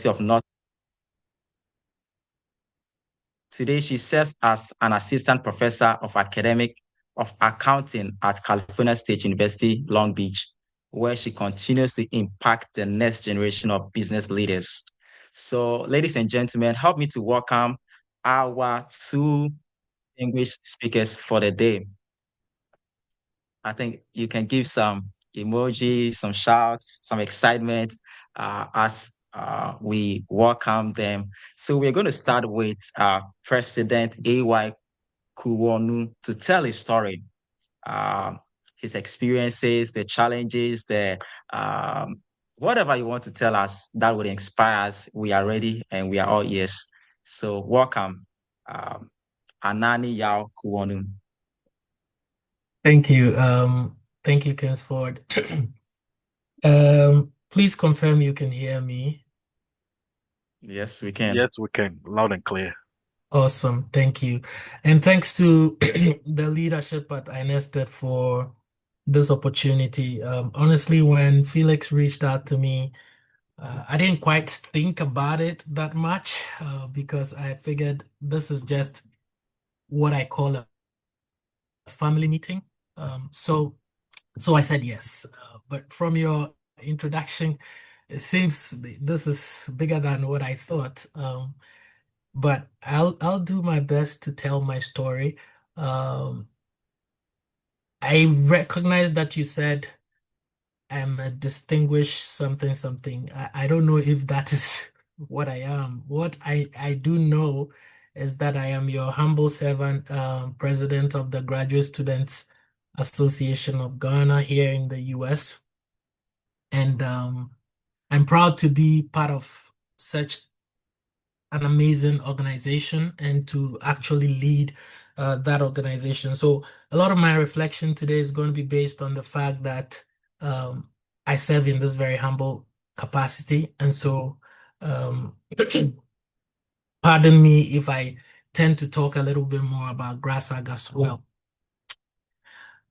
University of North. Today, she serves as an assistant professor of accounting at California State University, Long Beach, where she continues to impact the next generation of business leaders. So, ladies and gentlemen, help me to welcome our two English speakers for the day. I think you can give some emojis, some shouts, some excitement as we welcome them. So we're going to start with President A.Y. Kuwornu to tell his story, uh, his experiences, the challenges, the whatever you want to tell us that would inspire us. We are ready and we are all ears. So welcome, Anani Yao Kuwornu. Thank you. Thank you, Kingsford. Please confirm you can hear me. Yes, we can. Yes, we can. Loud and clear. Awesome. Thank you. And thanks to the leadership at Inested for this opportunity. Honestly, when Felix reached out to me, I didn't quite think about it that much because I figured this is just what I call a family meeting. So I said yes. But from your introduction, it seems this is bigger than what I thought. But I'll do my best to tell my story. I recognize that you said I'm a distinguished something something. I don't know if that is what I am. What I do know is that I am your humble servant, president of the Graduate Students Association of Ghana here in the US. And I'm proud to be part of such an amazing organization and to actually lead that organization. So a lot of my reflection today is going to be based on the fact that I serve in this very humble capacity. And so pardon me if I tend to talk a little bit more about GRASAG as well.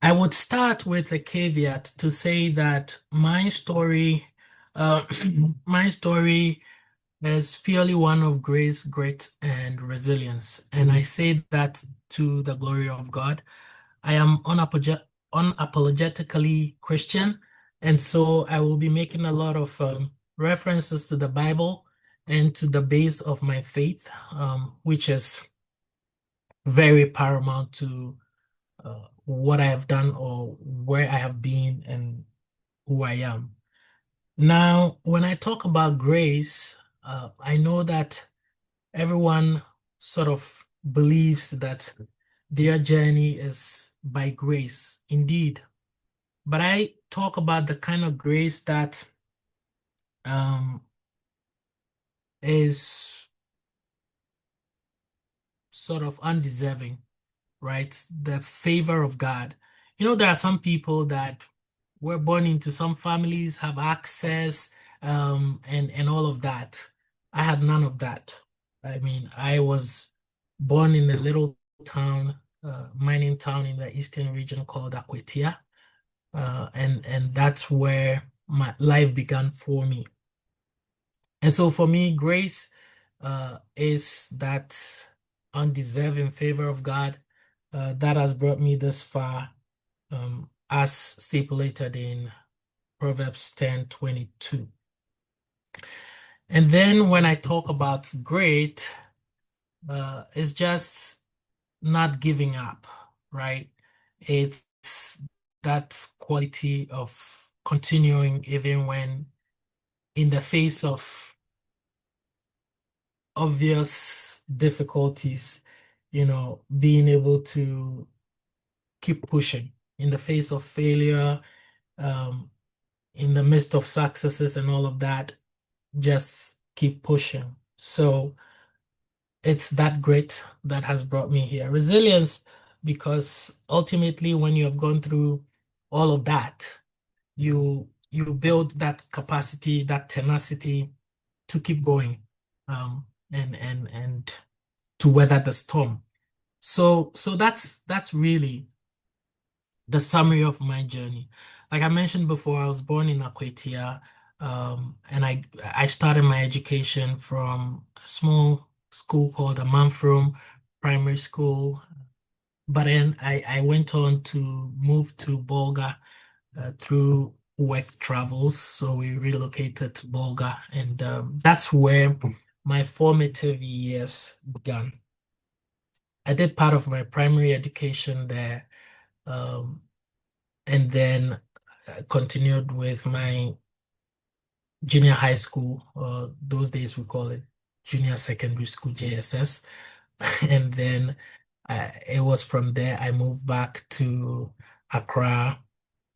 I would start with a caveat to say that my story, my story is purely one of grace, grit, and resilience. And I say that to the glory of God. I am unapologetically Christian, and so I will be making a lot of references to the Bible and to the base of my faith, which is very paramount to what I have done or where I have been and who I am. Now, when I talk about grace, I know that everyone sort of believes that their journey is by grace, indeed. But I talk about the kind of grace that is sort of undeserving, right? The favor of God. You know, there are some people that were born into some families, have access, and all of that. I had none of that. I mean, I was born in a little town, mining town in the eastern region called Akwetia, and that's where my life began for me. And so for me, grace is that undeserving favor of God that has brought me this far, as stipulated in Proverbs 10:22. And then when I talk about great, it's just not giving up, right? It's that quality of continuing even when in the face of obvious difficulties, being able to keep pushing in the face of failure, in the midst of successes and all of that, just keep pushing. So it's that grit that has brought me here. Resilience, because ultimately when you have gone through all of that, you build that capacity, that tenacity to keep going, and to weather the storm. So that's really the summary of my journey. Like I mentioned before, I was born in Akwetia. And I started my education from a small school called Amanfrom Primary School. But then I went on to move to Bolga through work travels. So we relocated to Bolga, and that's where my formative years began. I did part of my primary education there, um, and then continued with my junior high school. Those days we call it junior secondary school, JSS. And then it was from there I moved back to Accra,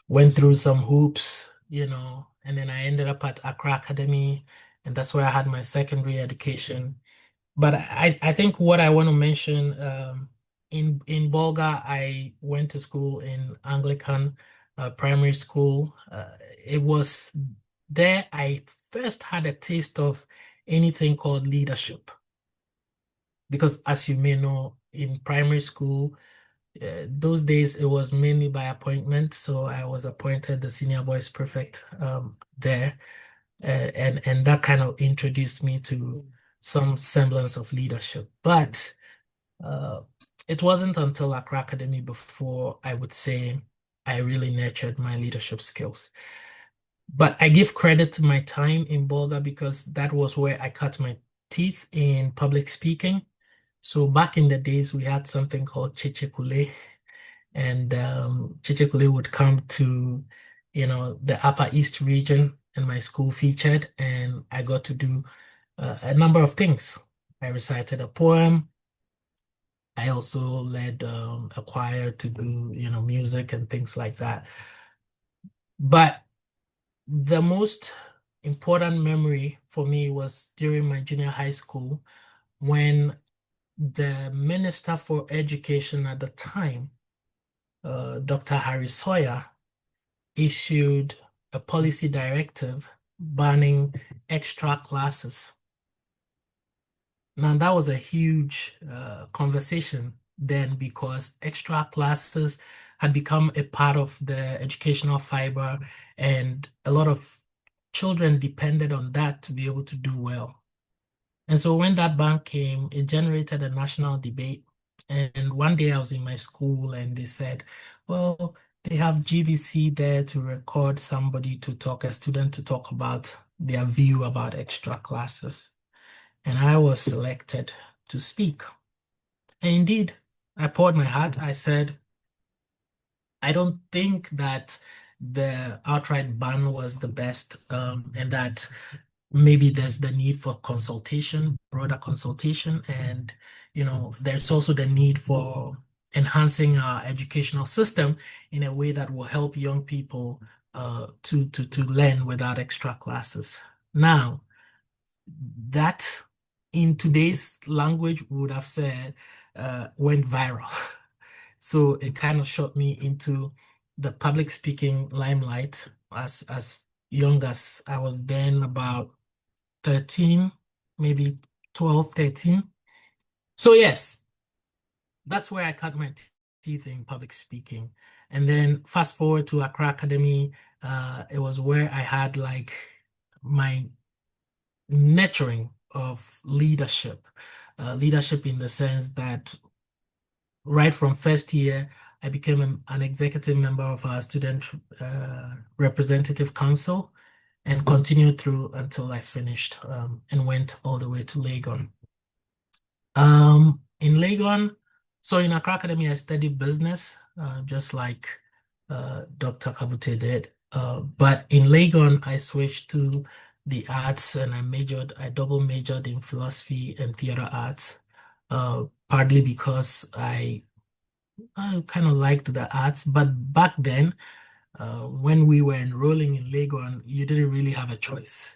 went through some hoops, and then I ended up at Accra Academy, and that's where I had my secondary education. But I think what I want to mention, in Bolga, I went to school in Anglican primary school. It was there I first had a taste of anything called leadership. Because as you may know, in primary school, those days it was mainly by appointment. So I was appointed the senior boys prefect there. And that kind of introduced me to some semblance of leadership. But uh, it wasn't until Accra Academy before I would say I really nurtured my leadership skills. But I give credit to my time in Bolga because that was where I cut my teeth in public speaking. So back in the days, we had something called Cheche Kule, and Cheche Kule would come to, the Upper East region, and my school featured, and I got to do a number of things. I recited a poem. I also led a choir to do, music and things like that. But the most important memory for me was during my junior high school when the Minister for Education at the time, Dr. Harry Sawyer, issued a policy directive banning extra classes. Now, that was a huge conversation then because extra classes had become a part of the educational fiber, and a lot of children depended on that to be able to do well. And so when that ban came, it generated a national debate. And one day I was in my school and they said, well, they have GBC there to record somebody to talk, a student to talk about their view about extra classes. And I was selected to speak. And indeed, I poured my heart. I said, I don't think that the outright ban was the best, and that maybe there's the need for consultation, broader consultation, and there's also the need for enhancing our educational system in a way that will help young people to learn without extra classes. Now, that in today's language we would have said went viral. So it kind of shot me into the public speaking limelight as young as I was then, about 13, maybe 12, 13. So yes, that's where I cut my teeth in public speaking. And then fast forward to Accra Academy, it was where I had like my nurturing of leadership. Leadership in the sense that right from first year, I became an executive member of our student representative council and continued through until I finished and went all the way to Legon. In Legon, so in Accra Academy, I studied business, just like Dr. Kabutey did. But in Legon, I switched to the arts and I double majored in philosophy and theater arts, partly because I kind of liked the arts. But back then, when we were enrolling in Legon, you didn't really have a choice.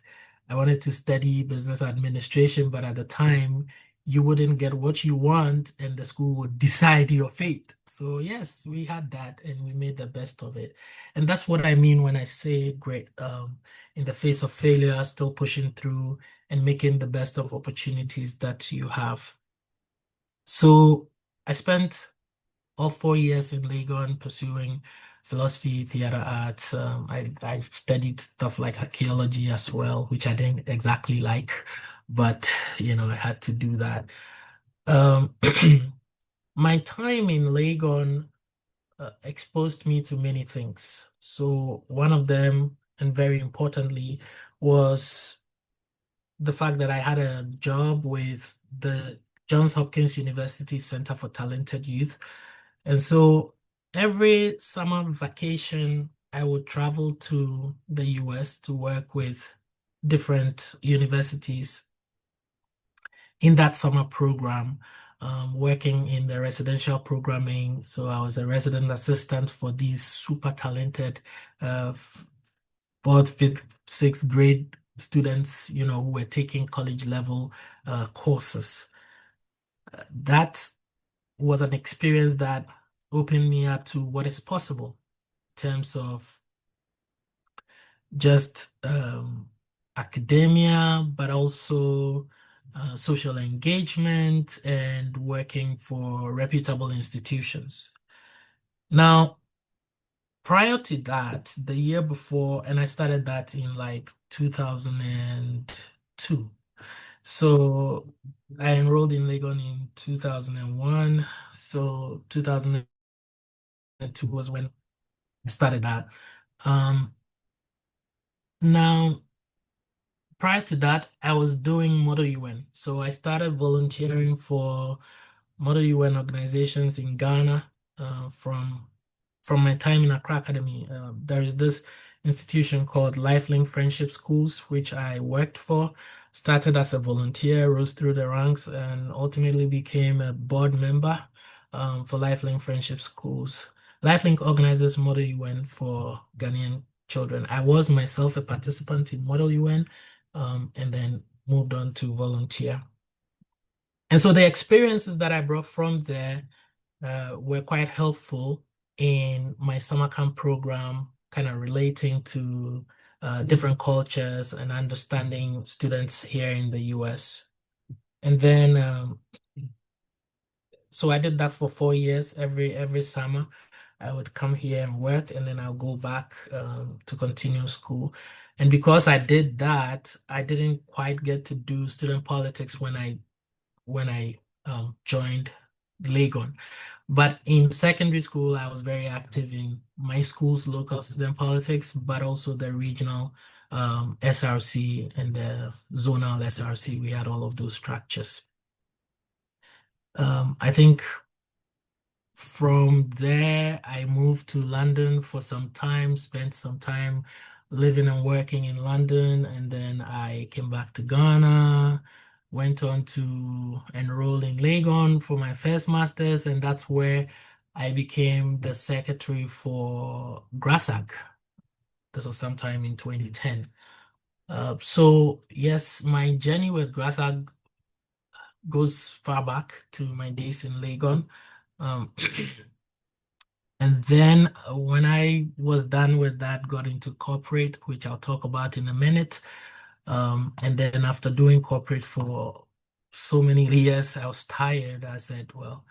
I wanted to study business administration, but at the time, you wouldn't get what you want, and the school would decide your fate. So yes, we had that, and we made the best of it. And that's what I mean when I say great. In the face of failure, still pushing through and making the best of opportunities that you have. So I spent all 4 years in Legon pursuing philosophy, theater arts. I studied stuff like archaeology as well, which I didn't exactly like, but I had to do that. Um, my time in Legon exposed me to many things. So one of them, and very importantly, was the fact that I had a job with the Johns Hopkins University Center for Talented Youth. And so every summer vacation, I would travel to the US to work with different universities in that summer program, working in the residential programming. So I was a resident assistant for these super talented fourth, fifth, sixth grade students, who were taking college level courses. That was an experience that opened me up to what is possible in terms of just academia, but also social engagement and working for reputable institutions. Now, prior to that, the year before, and I started that in like 2002. So I enrolled in Legon in 2001. So 2002 was when I started that. Um, Now, prior to that, I was doing Model UN. So I started volunteering for Model UN organizations in Ghana from my time in Accra Academy. There is this institution called Lifelink Friendship Schools, which I worked for. Started as a volunteer, rose through the ranks, and ultimately became a board member for Lifelink Friendship Schools. Lifelink organizes Model UN for Ghanaian children. I was myself a participant in Model UN, and then moved on to volunteer. And so the experiences that I brought from there were quite helpful in my summer camp program, kind of relating to different cultures and understanding students here in the US. And then, so I did that for 4 years. Every summer, I would come here and work, and then I'll go back to continue school. And because I did that, I didn't quite get to do student politics when I joined Legon. But in secondary school, I was very active in my school's local student politics, but also the regional SRC and the zonal SRC. We had all of those structures. I think from there, I moved to London for some time, spent some time living and working in London, and then I came back to Ghana, went on to enroll in Legon for my first master's, and that's where I became the secretary for GRASAG. This was sometime in 2010. So yes, my journey with GRASAG goes far back to my days in Legon. Um, And then when I was done with that, got into corporate, which I'll talk about in a minute. And then after doing corporate for so many years, I was tired. I said, well,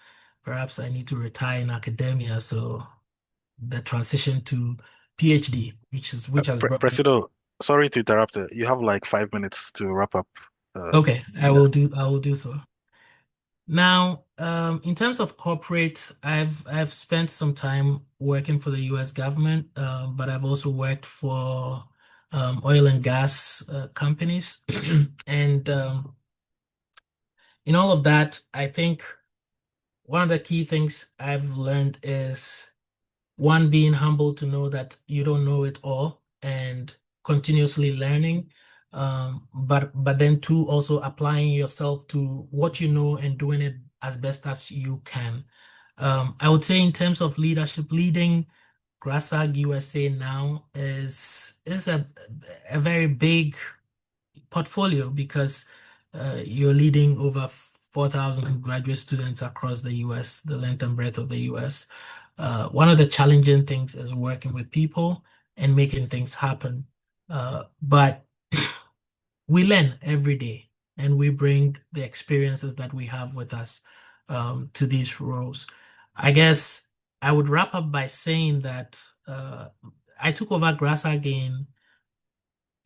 perhaps I need to retire in academia. So the transition to PhD, which has brought me. Presido, sorry to interrupt. You have like 5 minutes to wrap up. Uh, Okay, I will do so. Now, in terms of corporate, I've spent some time working for the U.S. government, but I've also worked for oil and gas companies, and in all of that, I think one of the key things I've learned is one, being humble to know that you don't know it all and continuously learning. But then two, also applying yourself to what you know and doing it as best as you can. I would say in terms of leadership, leading GRASAG USA now is a very big portfolio because you're leading over 4,000 graduate students across the US, the length and breadth of the US. One of the challenging things is working with people and making things happen. But we learn every day and we bring the experiences that we have with us to these roles. I guess I would wrap up by saying that I took over GRASAG in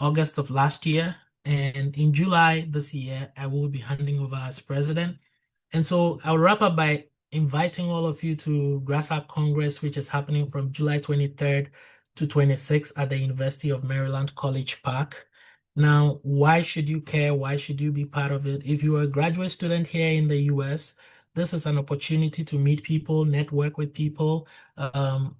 August of last year, and in July this year, I will be handing over as president. And so I'll wrap up by inviting all of you to GRASAG Congress, which is happening from July 23rd to 26th at the University of Maryland College Park. Now, why should you care? Why should you be part of it? If you are a graduate student here in the US, this is an opportunity to meet people, network with people,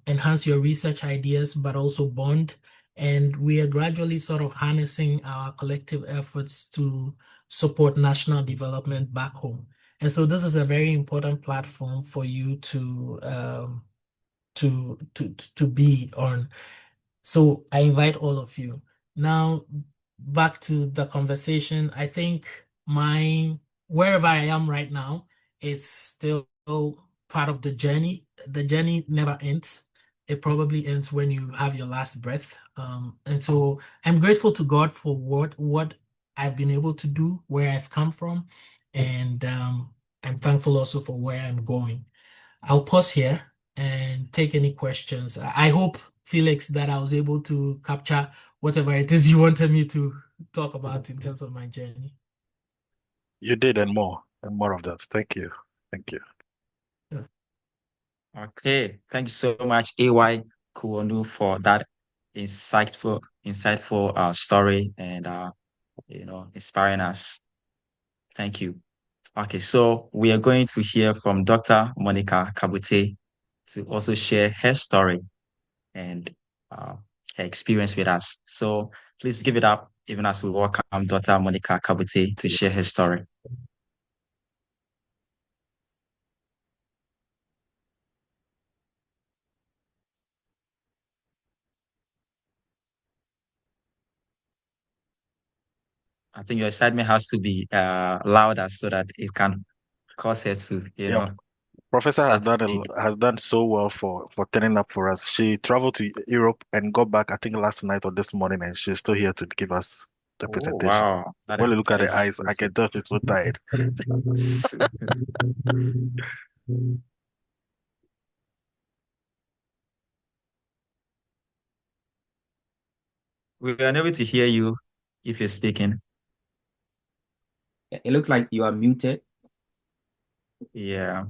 enhance your research ideas, but also bond. And we are gradually sort of harnessing our collective efforts to support national development back home. And so this is a very important platform for you to be on. So I invite all of you. Now, back to the conversation. I think wherever I am right now, it's still part of the journey. The journey never ends. It probably ends when you have your last breath. And so I'm grateful to God for what I've been able to do, where I've come from, and I'm thankful also for where I'm going. I'll pause here and take any questions. I hope, Felix, that I was able to capture whatever it is you wanted me to talk about in terms of my journey. You did, and more of that. Thank you. Thank you. Okay, thank you so much, AY Kuwornu, for that insightful story and inspiring us. Thank you. Okay, so we are going to hear from Dr. Monica Kabutey to also share her story and uh, her experience with us. So please give it up, even as we welcome Dr. Monica Kabutey to share her story. I think your excitement has to be louder so that it can cause her to, Yeah, Professor start to speak. has done so well for turning up for us. She traveled to Europe and got back, I think, last night or this morning, and she's still here to give us the Oh, presentation. wow. When you look at That her is eyes, I can tell she's so tired. We are unable to hear you if you're speaking. It looks like you are muted. Yeah.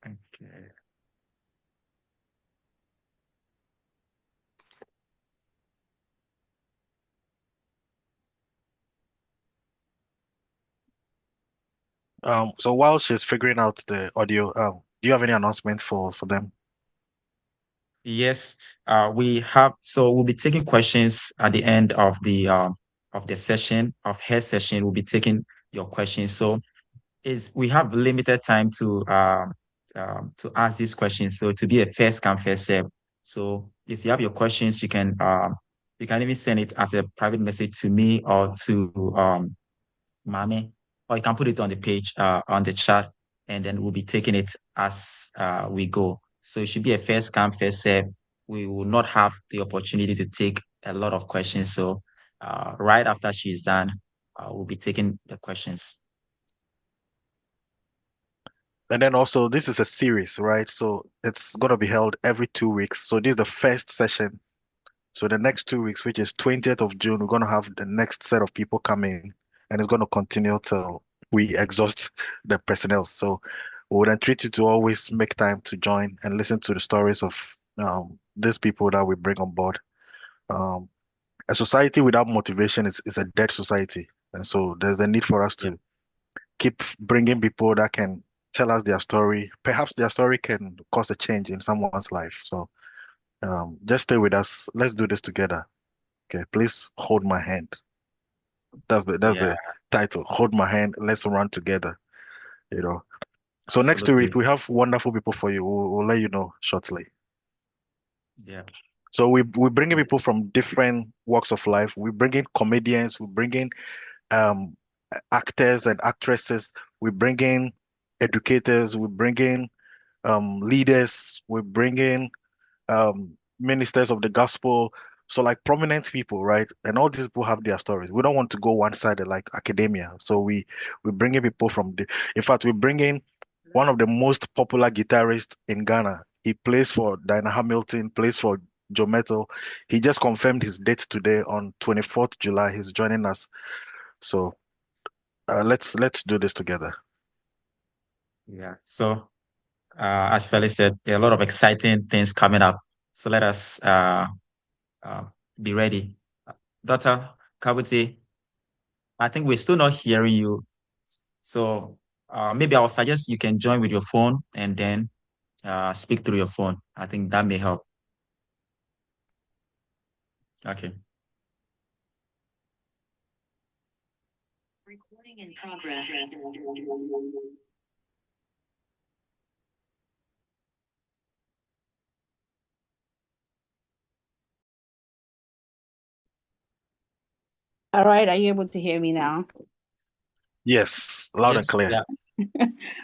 Okay. So while she's figuring out the audio, do you have any announcement for them? Yes, so we'll be taking questions at the end of the session, of her session. We'll be taking your questions. So we have limited time to ask these questions. So to be a first come, first serve. So if you have your questions, you can even send it as a private message to me or to Mame, or you can put it on the page, on the chat, and then we'll be taking it as we go. So it should be a first come, first serve. We will not have the opportunity to take a lot of questions. So right after she's done, we'll be taking the questions. And then also, this is a series, right? So it's going to be held every 2 weeks. So this is the first session. So the next 2 weeks, which is 20th of June, we're going to have the next set of people coming, and it's going to continue till we exhaust the personnel. So we would entreat you to always make time to join and listen to the stories of these people that we bring on board. Um, a society without motivation is a dead society. And so there's a need for us Yeah. to keep bringing people that can tell us their story. Perhaps their story can cause a change in someone's life. So just stay with us. Let's do this together. Okay, please hold my hand. That's Yeah, the title. Hold my hand. Let's run together. You know. So next 2 weeks absolutely. we have wonderful people for you. We'll let you know shortly. Yeah. So we bring in Yeah. people from different walks of life. We bring in comedians. We bring in um, actors and actresses. We bring in educators. We bring in leaders. We bring in ministers of the gospel. So like prominent people, right? And all these people have their stories. We don't want to go one-sided like academia. So we bring in people from the. In fact, we bring in one of the most popular guitarists in Ghana. He plays for Dinah Hamilton, plays for Joe Metal. He just confirmed his date today on 24th July. He's joining us. So let's do this together. Yeah. So, as Felix said, there are a lot of exciting things coming up. So let us uh, be ready. Dr. Kabutey, I think we're still not hearing you. So maybe I will suggest you can join with your phone and then speak through your phone. I think that may help. Okay. Recording in progress. All right, are you able to hear me now? Yes, loud and Yes. clear. Yeah.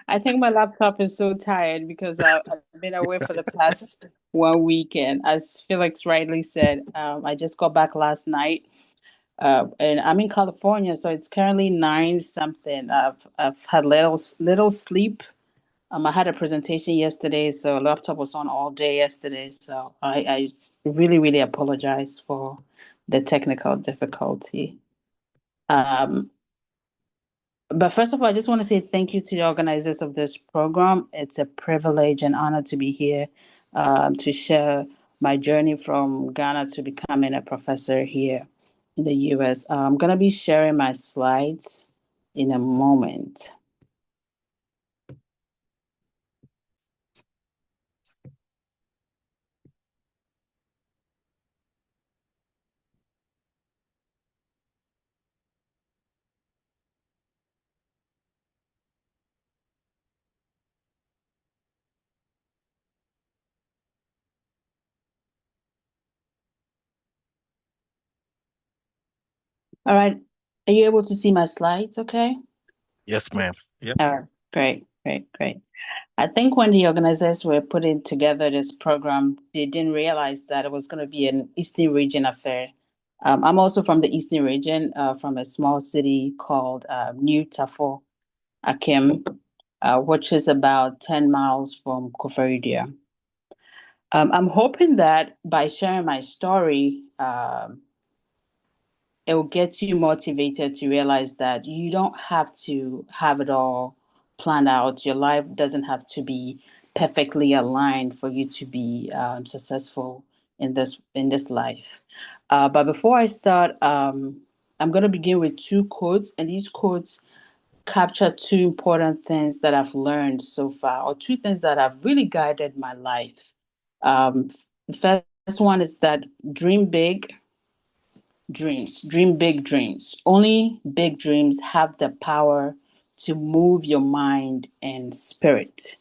I think my laptop is so tired because I've been away for the past 1 week, and as Felix rightly said, I just got back last night, and I'm in California, so it's currently 9 something. I've had little sleep. I had a presentation yesterday, so laptop was on all day yesterday. So I really apologize for the technical difficulty. Um, But first of all, I just want to say thank you to the organizers of this program. It's a privilege and honor to be here to share my journey from Ghana to becoming a professor here in the US. I'm going to be sharing my slides in a moment. All right. Are you able to see my slides? Okay. Yes, ma'am. Yeah. All right. Great. I think when the organizers were putting together this program, they didn't realize that it was going to be an Eastern region affair. I'm also from the Eastern region, from a small city called New Tafo, Akim, which is about 10 miles from Koforidua. I'm hoping that by sharing my story, it will get you motivated to realize that you don't have to have it all planned out. Your life doesn't have to be perfectly aligned for you to be successful in this life. But before I start, I'm going to begin with two quotes, and these quotes capture two important things that I've learned so far, or two things that have really guided my life. The first one is that dream big dream big dreams. Only big dreams have the power to move your mind and spirit.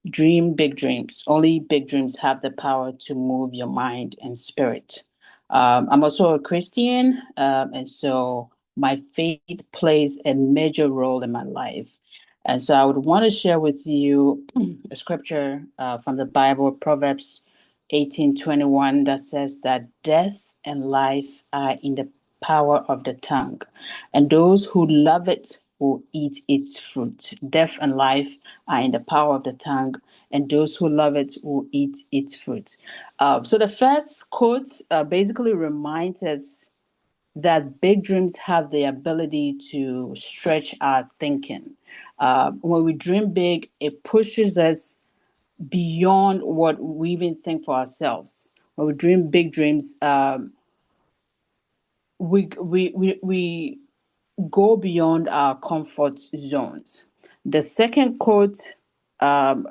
Dream big dreams. Only big dreams have the power to move your mind and spirit. I'm also a Christian, and so my faith plays a major role in my life. And so I would want to share with you a scripture from the Bible, Proverbs 18:21, that says that death and life are in the power of the tongue, and those who love it will eat its fruit. Death and life are in the power of the tongue, and those who love it will eat its fruit. So the first quote basically reminds us that big dreams have the ability to stretch our thinking. When we dream big, it pushes us beyond what we even think for ourselves. When we dream big dreams, we go beyond our comfort zones. The second quote um,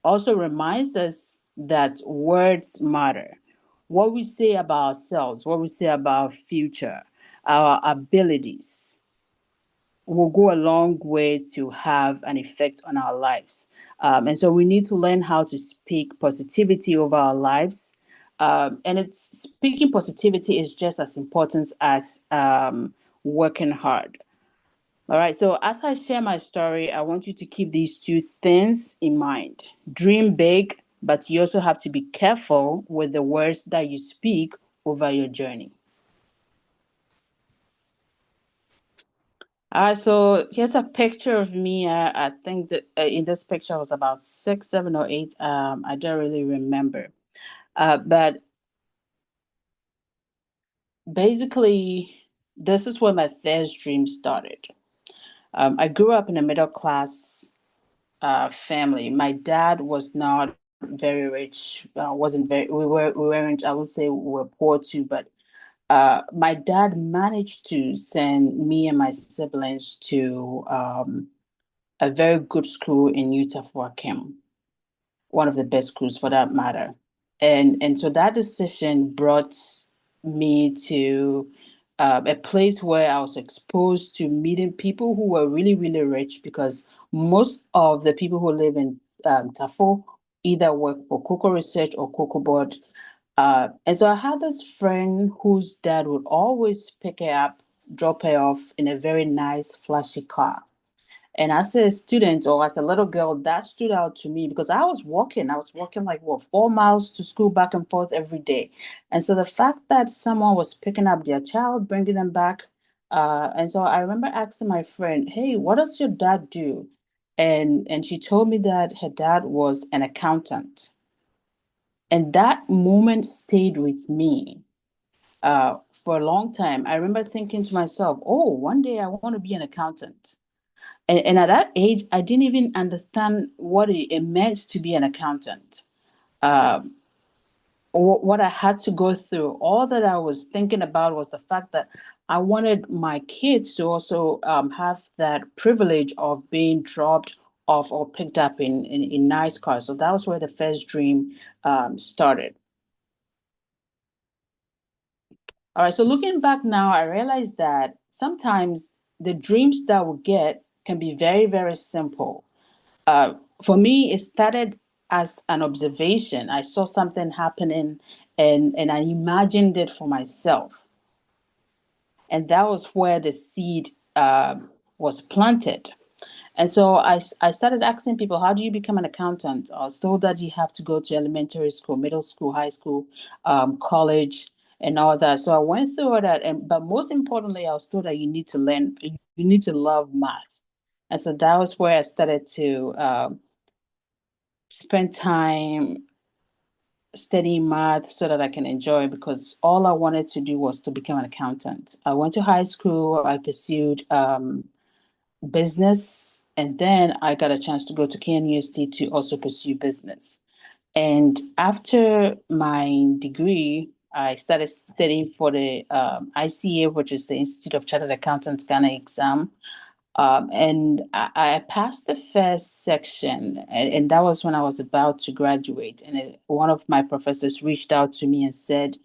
also reminds us that words matter. What we say about ourselves, what we say about our future, our abilities will go a long way to have an effect on our lives. And so we need to learn how to speak positivity over our lives. And it's speaking positivity is just as important as working hard. All right. So as I share my story, I want you to keep these two things in mind. Dream big, but you also have to be careful with the words that you speak over your journey. So here's a picture of me. I think that in this picture I was about 6, 7, or 8. I don't really remember. But basically, this is where my first dream started. I grew up in a middle class family. My dad was not very rich. Wasn't very. We weren't. I would say we were poor too. But my dad managed to send me and my siblings to a very good school in Utah for Kim, one of the best schools for that matter. And so that decision brought me to a place where I was exposed to meeting people who were really, really rich, because most of the people who live in Tafo either work for Cocoa Research or Cocoa Board. And so I had this friend whose dad would always pick her up, drop her off in a very nice, flashy car. And as a student or as a little girl, that stood out to me because I was walking. I was walking like, what, 4 miles to school back and forth every day. And so the fact that someone was picking up their child, bringing them back. And so I remember asking my friend, hey, what does your dad do? And she told me that her dad was an accountant. And that moment stayed with me for a long time. I remember thinking to myself, oh, one day I want to be an accountant. And at that age, I didn't even understand what it meant to be an accountant. Um, what I had to go through, all that I was thinking about was the fact that I wanted my kids to also have that privilege of being dropped off or picked up in nice cars. So that was where the first dream started. All right, so looking back now, I realized that sometimes the dreams that we get can be very, very simple. Uh, for me, it started as an observation. I saw something happening and I imagined it for myself. And that was where the seed was planted. And so I started asking people, how do you become an accountant? I was told that you have to go to elementary school, middle school, high school, college, and all that. So I went through all that. But most importantly, I was told that you need to learn, you need to love math. And so that was where I started to spend time studying math so that I can enjoy, because all I wanted to do was to become an accountant. I went to high school, I pursued business, and then I got a chance to go to KNUST to also pursue business. And after my degree, I started studying for the ICA, which is the Institute of Chartered Accountants Ghana exam. And I passed the first section, and that was when I was about to graduate. And one of my professors reached out to me and said,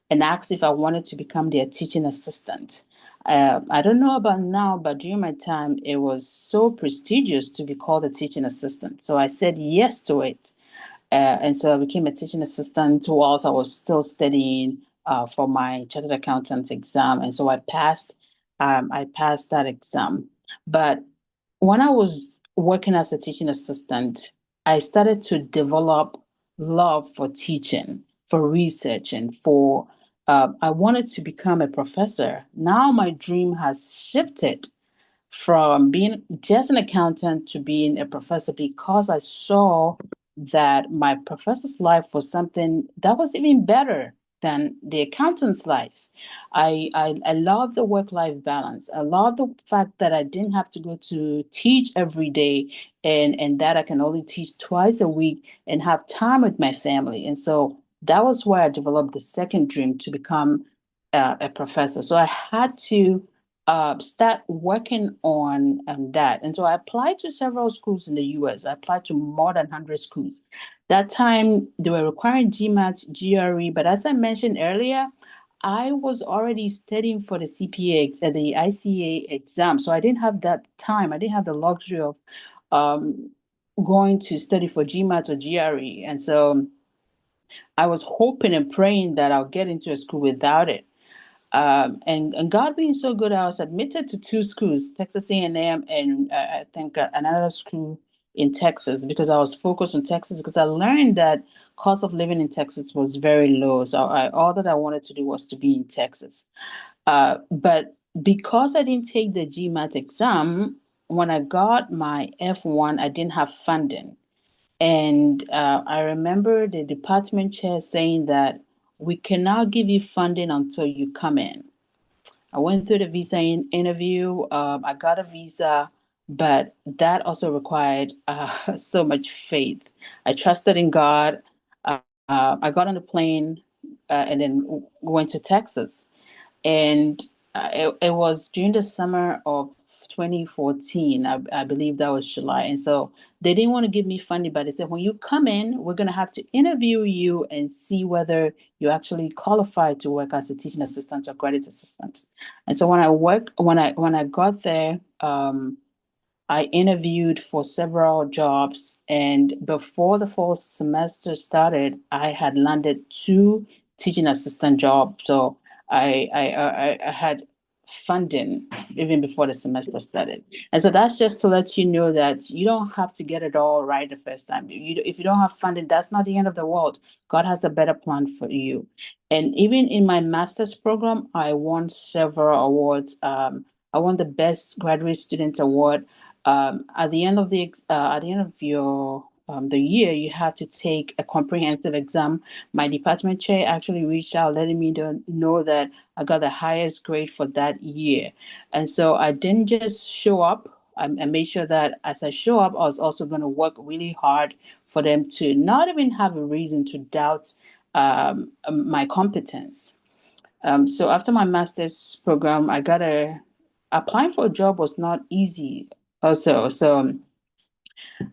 and asked if I wanted to become their teaching assistant. I don't know about now, but during my time, it was so prestigious to be called a teaching assistant. So I said yes to it. And so I became a teaching assistant whilst I was still studying for my chartered accountant exam. And so I passed that exam. But when I was working as a teaching assistant, I started to develop love for teaching, for research, and for I wanted to become a professor. Now my dream has shifted from being just an accountant to being a professor, because I saw that my professor's life was something that was even better than the accountant's life. I love the work-life balance. I love the fact that I didn't have to go to teach every day, and that I can only teach twice a week and have time with my family. And so that was why I developed the second dream to become a professor. So I had to start working on that. And so I applied to several schools in the US. I applied to more than 100 schools. That time, they were requiring GMAT, GRE, but as I mentioned earlier, I was already studying for the CPA, the ICA exam. So I didn't have that time. I didn't have the luxury of um, going to study for GMAT or GRE. And so I was hoping and praying that I'll get into a school without it. And God being so good, I was admitted to two schools, Texas A&M and I think another school in Texas because I was focused on Texas because I learned that cost of living in Texas was very low. So all that I wanted to do was to be in Texas. But because I didn't take the GMAT exam, when I got my F1, I didn't have funding. And I remember the department chair saying that we cannot give you funding until you come in. I went through the visa interview. I got a visa, but that also required so much faith. I trusted in God. I got on the plane and then went to Texas. And it was during the summer of 2014. I believe that was July. And so they didn't want to give me funding, but they said, when you come in, we're going to have to interview you and see whether you actually qualified to work as a teaching assistant or graduate assistant. And so when I got there, I interviewed for several jobs, and before the fall semester started, I had landed 2 teaching assistant jobs. So I had funding even before the semester started. And so that's just to let you know that you don't have to get it all right the first time. If you don't have funding, that's not the end of the world. God has a better plan for you. And even in my master's program, I won several awards. I won the Best Graduate Student Award. At the end of your the year, you have to take a comprehensive exam. My department chair actually reached out, letting me know that I got the highest grade for that year. And so I didn't just show up. I made sure that as I show up, I was also going to work really hard for them to not even have a reason to doubt my competence. So after my master's program, applying for a job was not easy also. So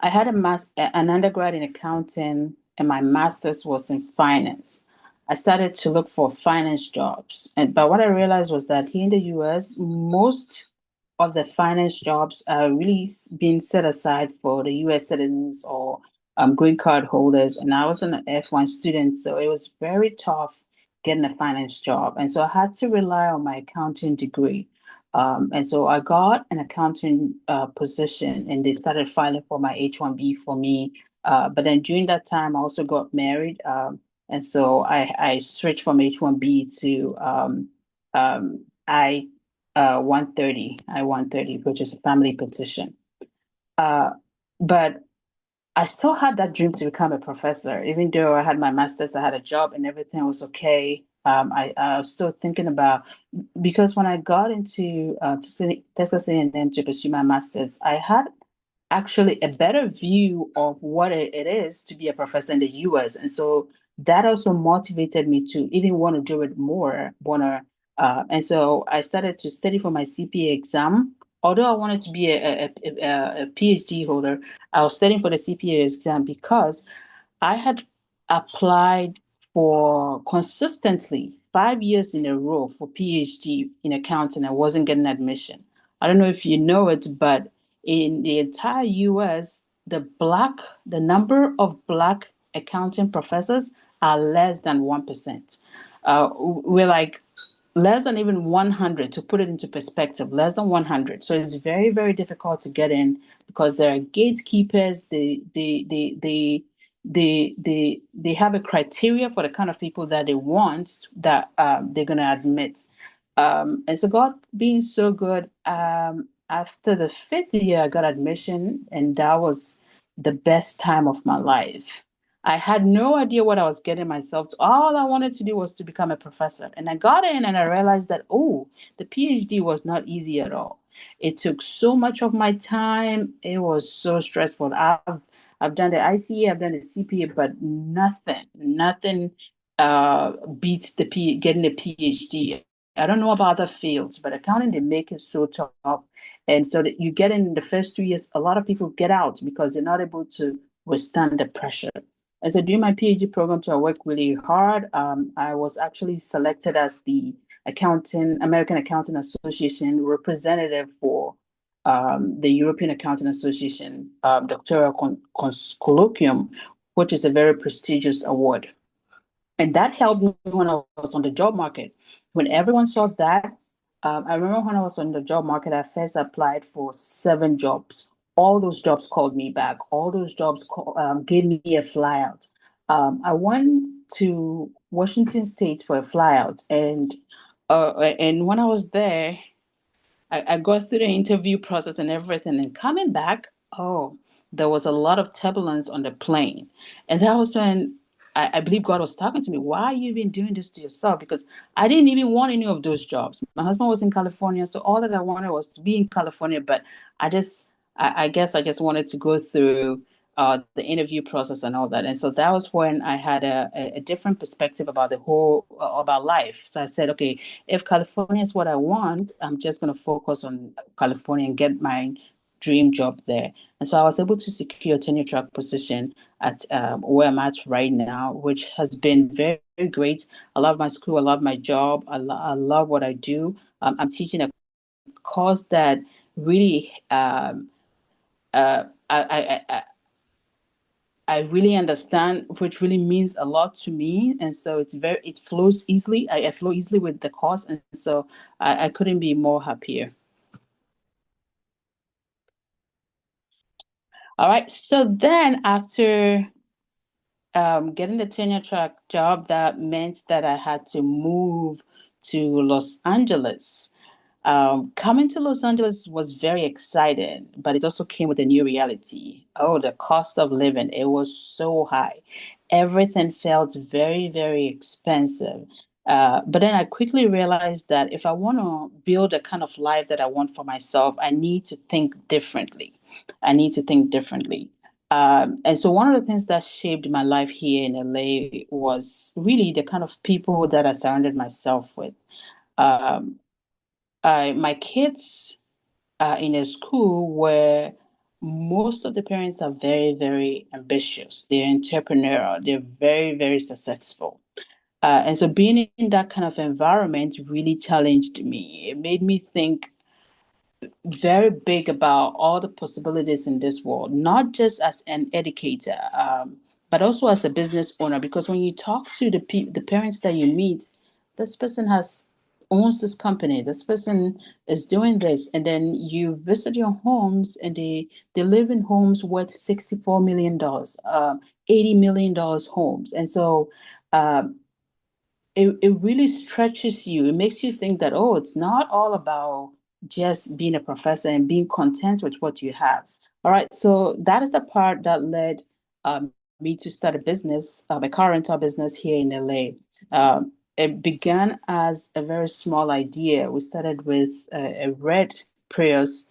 I had an undergrad in accounting, and my master's was in finance. I started to look for finance jobs, but what I realized was that here in the U.S., most of the finance jobs are really being set aside for the U.S. citizens or green card holders. And I was an F1 student, so it was very tough getting a finance job, and so I had to rely on my accounting degree. And so I got an accounting position, and they started filing for my H-1B for me. But then during that time, I also got married. And so I switched from H-1B to I-130, which is a family petition. But I still had that dream to become a professor. Even though I had my master's, I had a job and everything was okay. I was still thinking about, because when I got into Texas A&M to pursue my master's, I had actually a better view of what it is to be a professor in the US. And so that also motivated me to even want to do it more. And so I started to study for my CPA exam. Although I wanted to be a PhD holder, I was studying for the CPA exam because I had applied for consistently 5 years in a row for PhD in accounting. I wasn't getting admission. I don't know if you know it, but in the entire US, the number of Black accounting professors are less than 1%. We're like less than even 100, to put it into perspective, less than 100. So it's very, very difficult to get in because there are gatekeepers. They have a criteria for the kind of people that they want that they're going to admit. And so God being so good, after the 5th year, I got admission, and that was the best time of my life. I had no idea what I was getting myself to. All I wanted to do was to become a professor. And I got in and I realized that, oh, the PhD was not easy at all. It took so much of my time. It was so stressful. I've done the ICA, I've done the CPA, but nothing beats getting a PhD. I don't know about other fields, but accounting, they make it so tough. And so that you get in the first 2 years, a lot of people get out because they're not able to withstand the pressure. And so during my PhD program, so I worked really hard. I was actually selected as the American Accounting Association representative for the European Accounting Association doctoral colloquium, which is a very prestigious award. And that helped me when I was on the job market. When everyone saw that, I remember when I was on the job market, I first applied for 7 jobs. all those jobs called me back. All those jobs gave me a flyout. I went to Washington State for a flyout, and when I was there, I got through the interview process and everything, and coming back, oh, there was a lot of turbulence on the plane. And that was when I believe God was talking to me. Why are you even doing this to yourself? Because I didn't even want any of those jobs. My husband was in California, so all that I wanted was to be in California. But I guess I just wanted to go through the interview process and all that. And so that was when I had a different perspective about the whole about life. So I said, okay, if California is what I want, I'm just going to focus on California and get my dream job there. And so I was able to secure a tenure track position at where I'm at right now, which has been very, very great. I love my school. I love my job. I love what I do. I'm teaching a course that really I really understand, which really means a lot to me. And so it flows easily. I flow easily with the course. And so I couldn't be more happier. All right. So then after getting the tenure track job, that meant that I had to move to Los Angeles. Coming to Los Angeles was very exciting, but it also came with a new reality. Oh, the cost of living, it was so high. Everything felt very, very expensive. But then I quickly realized that if I want to build a kind of life that I want for myself, I need to think differently. I need to think differently. And so one of the things that shaped my life here in LA was really the kind of people that I surrounded myself with. Um, my kids are in a school where most of the parents are very, very ambitious. They're entrepreneurial. They're very, very successful. And so being in that kind of environment really challenged me. It made me think very big about all the possibilities in this world, not just as an educator, but also as a business owner. Because when you talk to the parents that you meet, this person owns this company, this person is doing this, and then you visit your homes, and they live in homes worth $64 million, $80 million homes, and so. It really stretches you. It makes you think that, oh, it's not all about just being a professor and being content with what you have. All right. So that is the part that led me to start a business, a car rental business here in LA. It began as a very small idea. We started with a red Prius.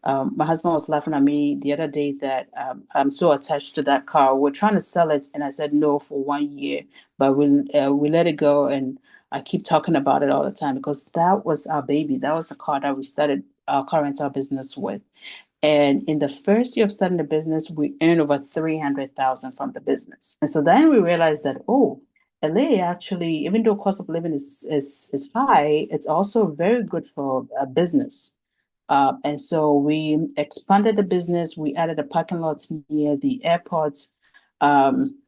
My husband was laughing at me the other day that I'm so attached to that car. We're trying to sell it, and I said no for 1 year, but we let it go, and I keep talking about it all the time because that was our baby. That was the car that we started our car rental business with. And in the first year of starting the business, we earned over 300,000 from the business. And so then we realized that, oh, LA actually, even though cost of living is high, it's also very good for a business. And so we expanded the business. We added a parking lot near the airport. Um,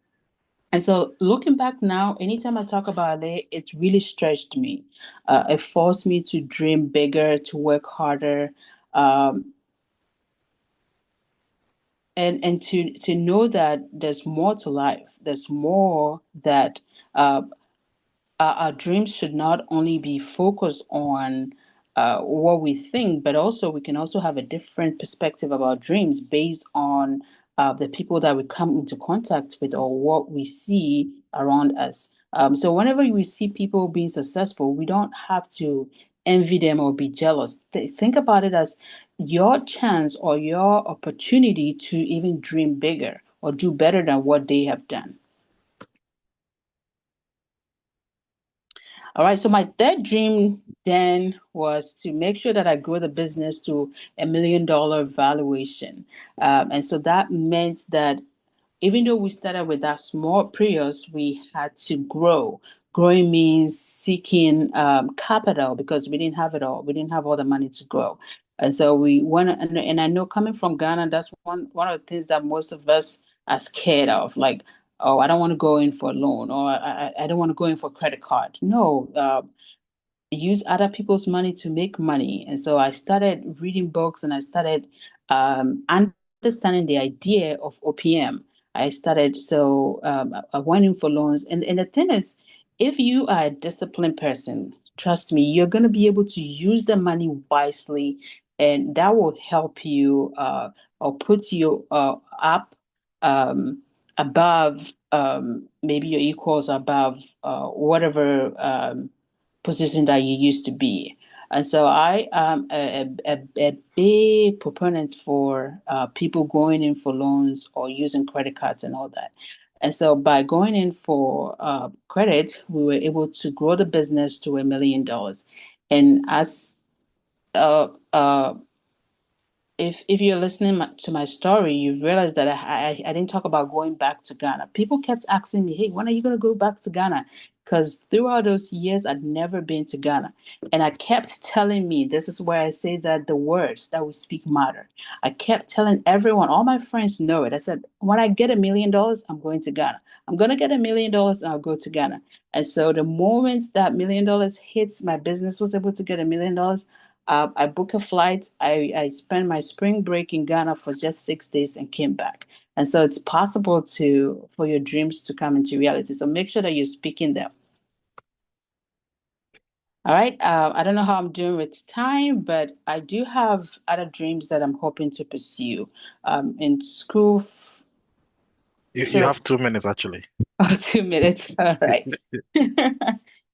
and so looking back now, anytime I talk about it, it's really stretched me. It forced me to dream bigger, to work harder, um, and to know that there's more to life. There's more that uh, our dreams should not only be focused on what we think, but also we can also have a different perspective about dreams based on the people that we come into contact with or what we see around us. So whenever we see people being successful, we don't have to envy them or be jealous. Think about it as your chance or your opportunity to even dream bigger or do better than what they have done. All right. So my third dream then was to make sure that I grow the business to $1 million valuation. And so that meant that even though we started with that small Prius, we had to grow. Growing means seeking capital because we didn't have it all. We didn't have all the money to grow. And so we went, and I know coming from Ghana, that's one of the things that most of us are scared of. Like, oh, I don't want to go in for a loan, or I don't want to go in for a credit card. No, use other people's money to make money. And so I started reading books, and I started understanding the idea of OPM, I started. So I went in for loans, and the thing is, if you are a disciplined person, trust me, you're going to be able to use the money wisely, and that will help you or put you up um, above maybe your equals above whatever position that you used to be. And so I am a big proponent for people going in for loans or using credit cards and all that. And so by going in for credit, we were able to grow the business to $1 million. And as uh, uh, if you're listening to my story, you realize that I didn't talk about going back to Ghana. People kept asking me, "Hey, when are you going to go back to Ghana?" Because throughout those years, I'd never been to Ghana, and I kept telling me, this is where I say that the words that we speak matter. I kept telling everyone, all my friends know it. I said, when I get $1 million, I'm going to Ghana. I'm going to get $1 million, and I'll go to Ghana. And so the moment that $1 million hits, my business was able to get $1 million. I booked a flight. I spent my spring break in Ghana for just 6 days and came back. And so it's possible for your dreams to come into reality. So make sure that you're speaking them. All right. I don't know how I'm doing with time, but I do have other dreams that I'm hoping to pursue. In school. You have 2 minutes actually. Oh, 2 minutes. All right.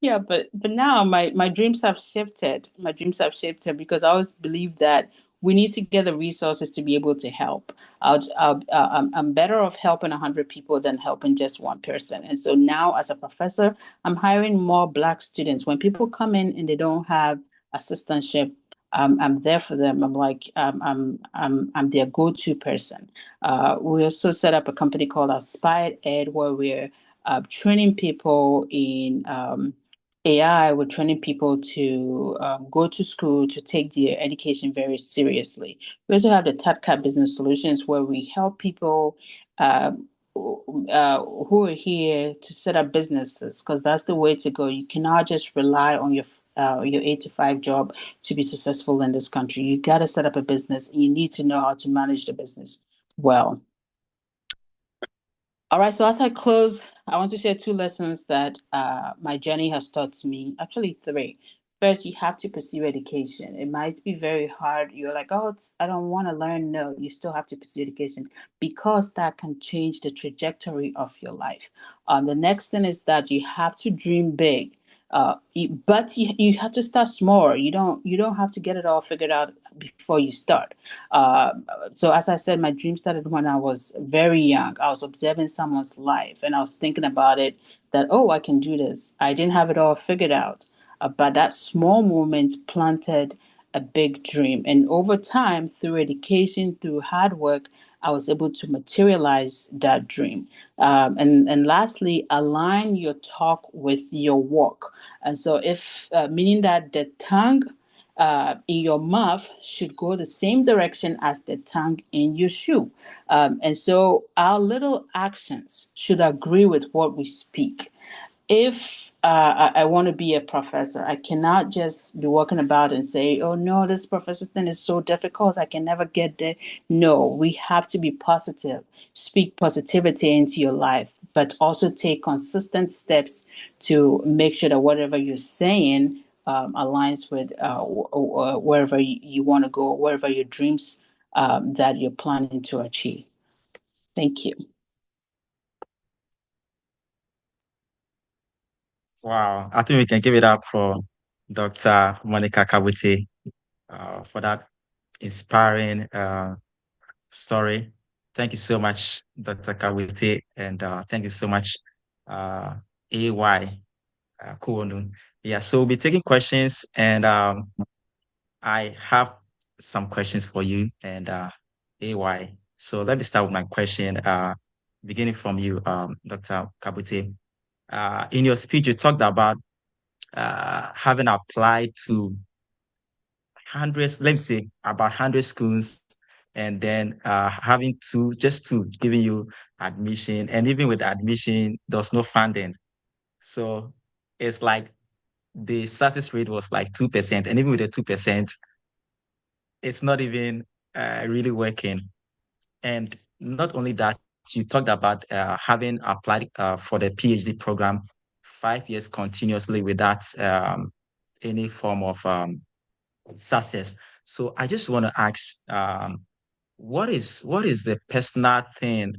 Yeah, but now my dreams have shifted. My dreams have shifted because I always believe that we need to get the resources to be able to help. I'm better off helping 100 people than helping just one person. And so now, as a professor, I'm hiring more Black students. When people come in and they don't have assistantship, I'm there for them. I'm like I'm their go-to person. We also set up a company called Aspired Ed, where we're training people in AI. We're training people to go to school to take their education very seriously. We also have the TATCAT Business Solutions, where we help people who are here to set up businesses, because that's the way to go. You cannot just rely on your 8 to 5 job to be successful in this country. You got to set up a business, and you need to know how to manage the business well. All right, so as I close, I want to share 2 lessons that my journey has taught me. Actually, 3. First, you have to pursue education. It might be very hard. You're like, oh, I don't want to learn. No, you still have to pursue education, because that can change the trajectory of your life. The next thing is that you have to dream big. But you have to start small. You don't have to get it all figured out before you start. Uh, so as I said, my dream started when I was very young. I was observing someone's life, and I was thinking about it, that, oh, I can do this. I didn't have it all figured out, but that small moment planted a big dream. And over time, through education, through hard work, I was able to materialize that dream. And lastly, align your talk with your walk. And so, if meaning that the tongue in your mouth should go the same direction as the tongue in your shoe. And so our little actions should agree with what we speak. If I want to be a professor, I cannot just be walking about and say, oh no, this professor thing is so difficult, I can never get there. No, we have to be positive, speak positivity into your life, but also take consistent steps to make sure that whatever you're saying aligns with wherever you want to go, wherever your dreams that you're planning to achieve. Thank you. Wow, I think we can give it up for Dr. Monica Kabutey for that inspiring story. Thank you so much, Dr. Kabutey, and thank you so much, AY Kuwornu. Yeah, so we'll be taking questions, and I have some questions for you and AY. So let me start with my question, beginning from you, Dr. Kabutey. In your speech, you talked about having applied to hundreds, let me say about 100 schools, and then having just two giving you admission, and even with admission, there's no funding. So it's like the success rate was like 2%, and even with the 2%, it's not even really working. And not only that, you talked about having applied for the PhD program 5 years continuously without any form of success. So I just want to ask, what is the personal thing,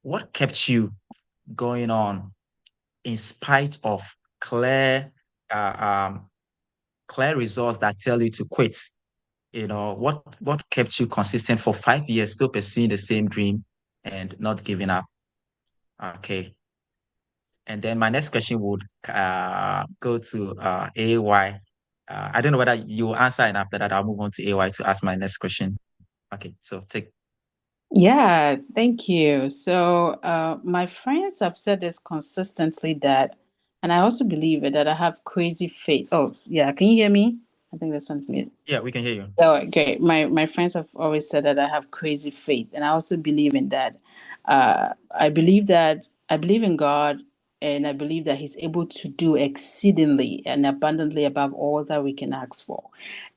what kept you going on in spite of clear clear results that tell you to quit? What kept you consistent for 5 years, still pursuing the same dream and not giving up? Okay. And then my next question would go to AY. I don't know whether you will answer, and after that, I'll move on to AY to ask my next question. Okay, so take. Yeah, thank you. So, my friends have said this consistently that, and I also believe it, that I have crazy faith. Oh, yeah, can you hear me? I think that's something. Yeah, we can hear you. Oh, great. My friends have always said that I have crazy faith, and I also believe in that. I believe in God, and I believe that He's able to do exceedingly and abundantly above all that we can ask for.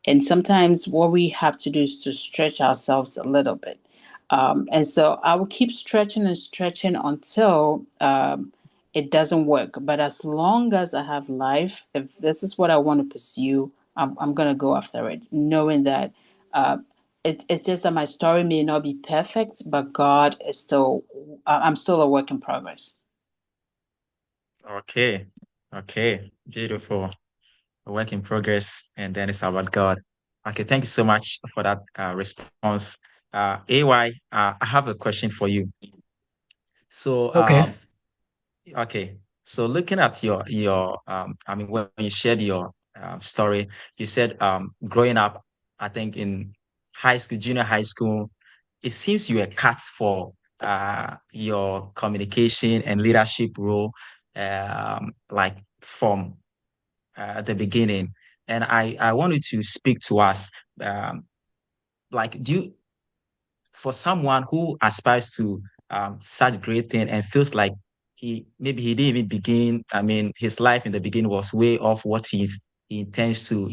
And sometimes what we have to do is to stretch ourselves a little bit. And so I will keep stretching and stretching until it doesn't work. But as long as I have life, if this is what I want to pursue, I'm going to go after it, knowing that uh, it's just that my story may not be perfect, but God is still, I'm still a work in progress. Okay. Okay. Beautiful. A work in progress, and then it's about God. Okay, thank you so much for that response. AY, I have a question for you. So, Okay. okay. So looking at your I mean, when you shared your story, you said growing up, I think in high school, junior high school, it seems you were cut for your communication and leadership role, like from the beginning. And I wanted to speak to us, um, like, for someone who aspires to such great thing and feels like he didn't even begin. I mean, his life in the beginning was way off what he intends to,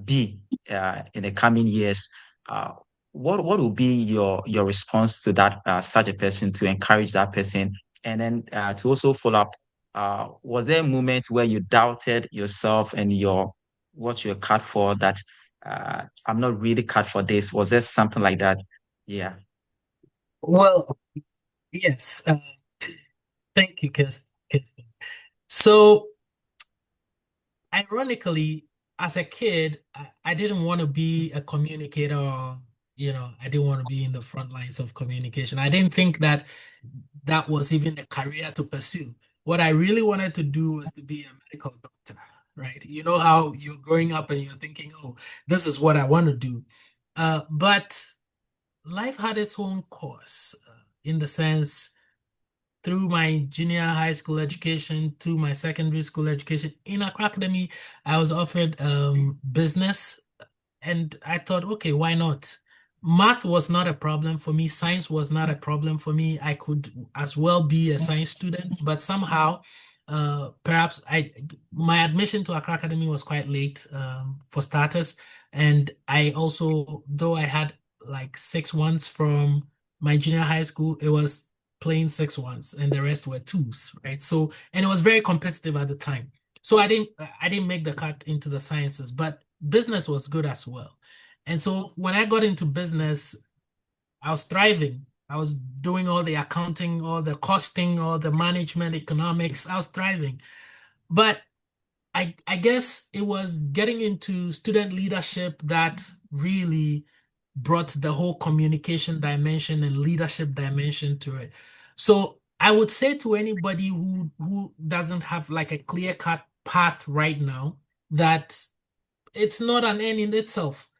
be in the coming years. Uh, what will be your response to that such a person, to encourage that person, and then to also follow up? Was there a moment where you doubted yourself and your what you're cut for, that I'm not really cut for this? Was there something like that? Yeah. Well, yes. Thank you, Kes. So, ironically, as a kid, I didn't want to be a communicator, or, I didn't want to be in the front lines of communication. I didn't think that that was even a career to pursue. What I really wanted to do was to be a medical doctor, right? You know how you're growing up and you're thinking, oh, this is what I want to do. But life had its own course, in the sense, through my junior high school education to my secondary school education in Accra Academy, I was offered business, and I thought, okay, why not? Math was not a problem for me. Science was not a problem for me. I could as well be a science student, but somehow, perhaps my admission to Accra Academy was quite late, for starters. And I also, though I had like 6 1s from my junior high school, it was plain 6 1s, and the rest were 2s, right? So, and it was very competitive at the time. So I didn't make the cut into the sciences, but business was good as well. And so when I got into business, I was thriving. I was doing all the accounting, all the costing, all the management, economics. I was thriving. But I guess it was getting into student leadership that really brought the whole communication dimension and leadership dimension to it. So I would say to anybody who doesn't have like a clear-cut path right now, that it's not an end in itself.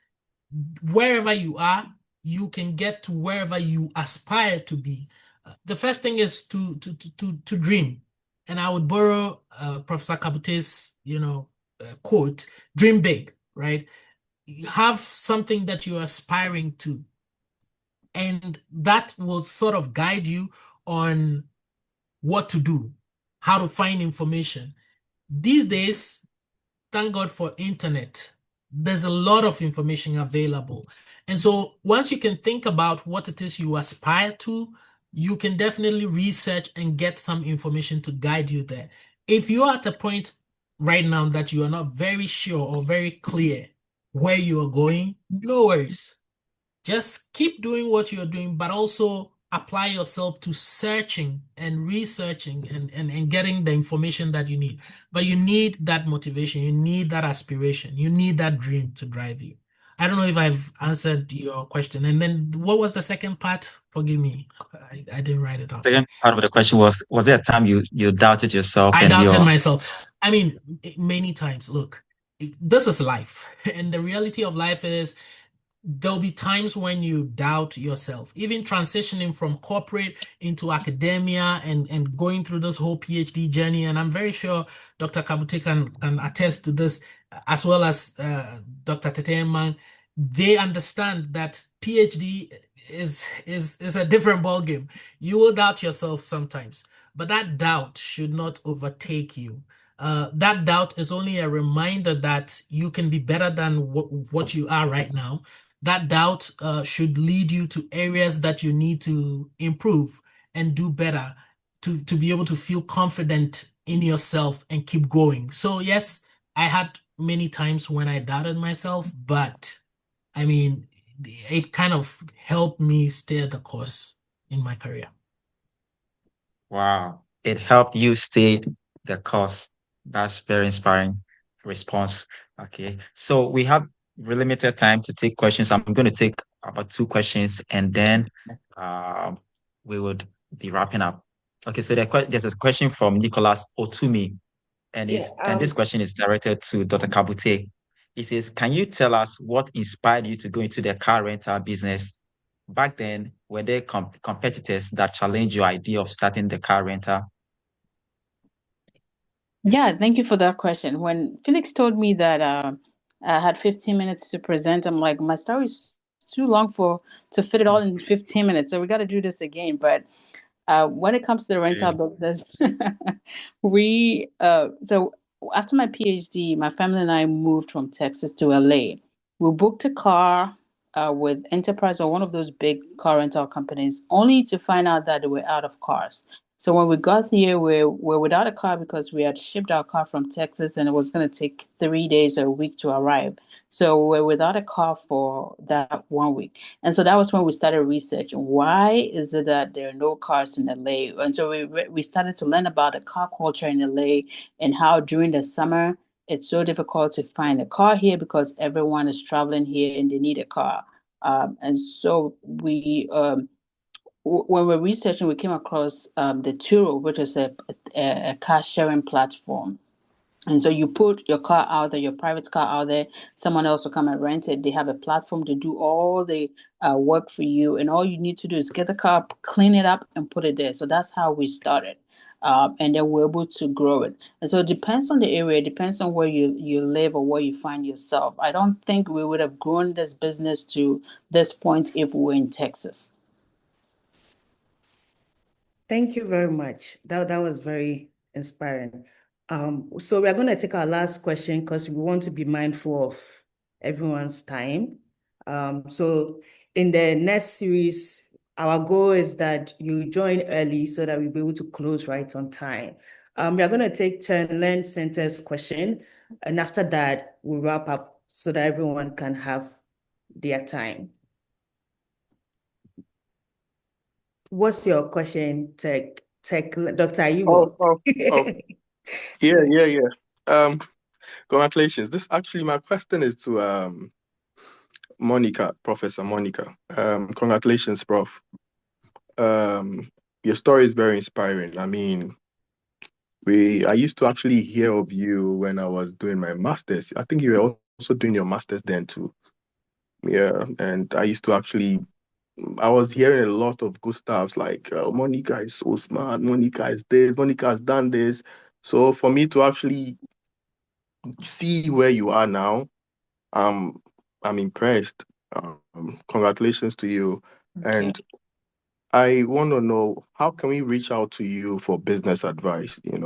Wherever you are, you can get to wherever you aspire to be. The first thing is to dream. And I would borrow Professor Kabutey's, quote, dream big, right? You have something that you're aspiring to, and that will sort of guide you on what to do, how to find information. These days, thank God for internet. There's a lot of information available. And so once you can think about what it is you aspire to, you can definitely research and get some information to guide you there. If you're at a point right now that you are not very sure or very clear where you are going, no worries. Just keep doing what you're doing, but also apply yourself to searching and researching and getting the information that you need. But you need that motivation, you need that aspiration, you need that dream to drive you. I don't know if I've answered your question. And then what was the second part? Forgive me. I didn't write it down. Second part of the question was there a time you doubted yourself I and doubted your myself. I mean, many times. Look, this is life. And the reality of life is there'll be times when you doubt yourself, even transitioning from corporate into academia and going through this whole PhD journey. And I'm very sure Dr. Kabutey can attest to this, as well as Dr. Teteman. They understand that PhD is a different ballgame. You will doubt yourself sometimes, but that doubt should not overtake you. That doubt is only a reminder that you can be better than what you are right now. That doubt should lead you to areas that you need to improve and do better to be able to feel confident in yourself and keep going. So yes, I had many times when I doubted myself, but I mean, it kind of helped me steer the course in my career. Wow, it helped you stay the course. That's very inspiring response. Okay, so we have limited time to take questions. I'm going to take about 2 questions and then we would be wrapping up. Okay, so there's a question from Nicholas Otumi, and this question is directed to Dr. Kabutey. He says, "Can you tell us what inspired you to go into the car rental business? Back then, were there competitors that challenged your idea of starting the car rental?" Yeah, thank you for that question. When Felix told me that I had 15 minutes to present, I'm like, my story is too long to fit it all in 15 minutes. So we got to do this again. But when it comes to the rental business, so after my PhD, my family and I moved from Texas to LA. We booked a car with Enterprise or one of those big car rental companies, only to find out that they were out of cars. So when we got here, we're without a car because we had shipped our car from Texas and it was going to take 3 days or a week to arrive. So we're without a car for that 1 week. And so that was when we started researching. Why is it that there are no cars in LA? And so we started to learn about the car culture in LA and how during the summer it's so difficult to find a car here because everyone is traveling here and they need a car. And so when we're researching, we came across the Turo, which is a car sharing platform. And so you put your car out there, your private car out there, someone else will come and rent it. They have a platform to do all the work for you. And all you need to do is get the car, clean it up, and put it there. So that's how we started. And then we're able to grow it. And so it depends on the area, it depends on where you live or where you find yourself. I don't think we would have grown this business to this point if we were in Texas. Thank you very much. That was very inspiring. So we are going to take our last question because we want to be mindful of everyone's time. So in the next series, our goal is that you join early so that we'll be able to close right on time. We are going to take 10 learn sentence question, and after that, we'll wrap up so that everyone can have their time. What's your question, Tech Dr. Ayubo? Yeah. Congratulations. My question is to Professor Monica. Congratulations, Prof. Your story is very inspiring. I mean, I used to actually hear of you when I was doing my master's. I think you were also doing your master's then too. Yeah, and I was hearing a lot of good stuff like Monica is so smart, Monica is this, Monica has done this. So for me to actually see where you are now, I'm impressed. Congratulations to you. Okay. And I want to know, how can we reach out to you for business advice? I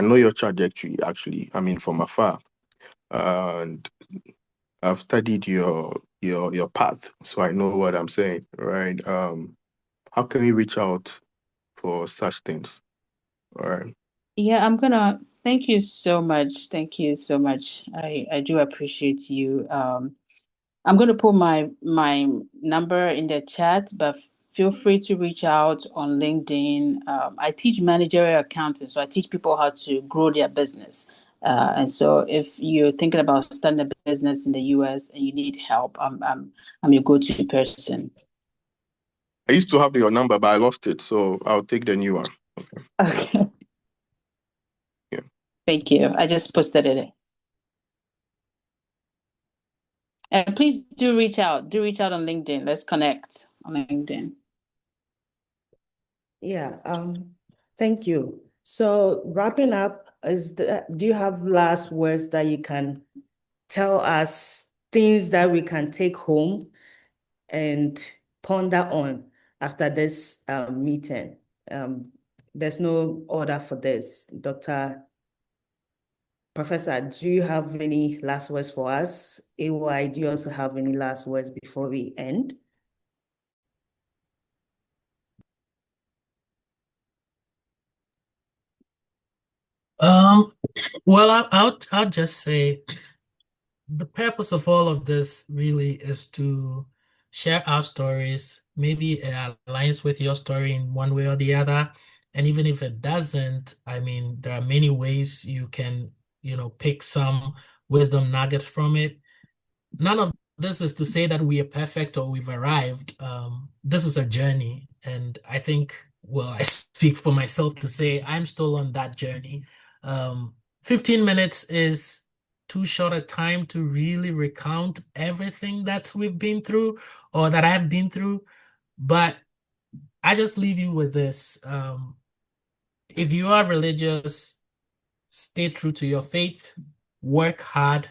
know your trajectory actually, from afar. And I've studied your path, so I know what I'm saying, right? How can we reach out for such things? All right. Yeah, thank you so much. Thank you so much. I do appreciate you. I'm gonna put my number in the chat, but feel free to reach out on LinkedIn. I teach managerial accounting, so I teach people how to grow their business. And so if you're thinking about starting a business in the US and you need help, I'm your go-to person. I used to have your number, but I lost it, so I'll take the new one. Okay. Okay. Yeah. Thank you. I just posted it. And please do reach out. Do reach out on LinkedIn. Let's connect on LinkedIn. Yeah, thank you. So wrapping up, do you have last words that you can tell us, things that we can take home and ponder on after this meeting? There's no order for this. Professor, do you have any last words for us? AY, do you also have any last words before we end? Well, I'll just say the purpose of all of this really is to share our stories. Maybe it aligns with your story in one way or the other. And even if it doesn't, I mean, there are many ways you can, pick some wisdom nuggets from it. None of this is to say that we are perfect or we've arrived. This is a journey. And I think, well, I speak for myself to say I'm still on that journey. 15 minutes is too short a time to really recount everything that we've been through or that I've been through. But I just leave you with this. If you are religious, stay true to your faith, work hard,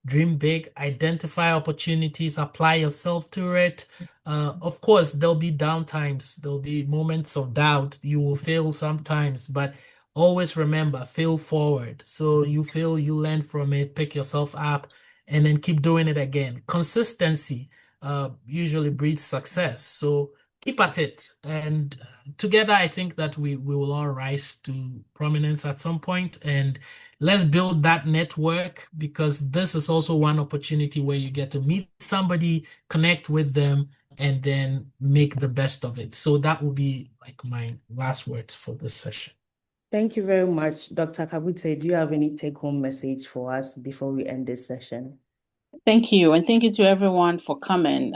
dream big, identify opportunities, apply yourself to it. Of course, there'll be downtimes, there'll be moments of doubt. You will fail sometimes, but always remember, fail forward. So you fail, you learn from it, pick yourself up, and then keep doing it again. Consistency usually breeds success. So keep at it. And together, I think that we will all rise to prominence at some point. And let's build that network, because this is also one opportunity where you get to meet somebody, connect with them, and then make the best of it. So that will be like my last words for this session. Thank you very much. Dr. Kabutey, do you have any take-home message for us before we end this session? Thank you. And thank you to everyone for coming.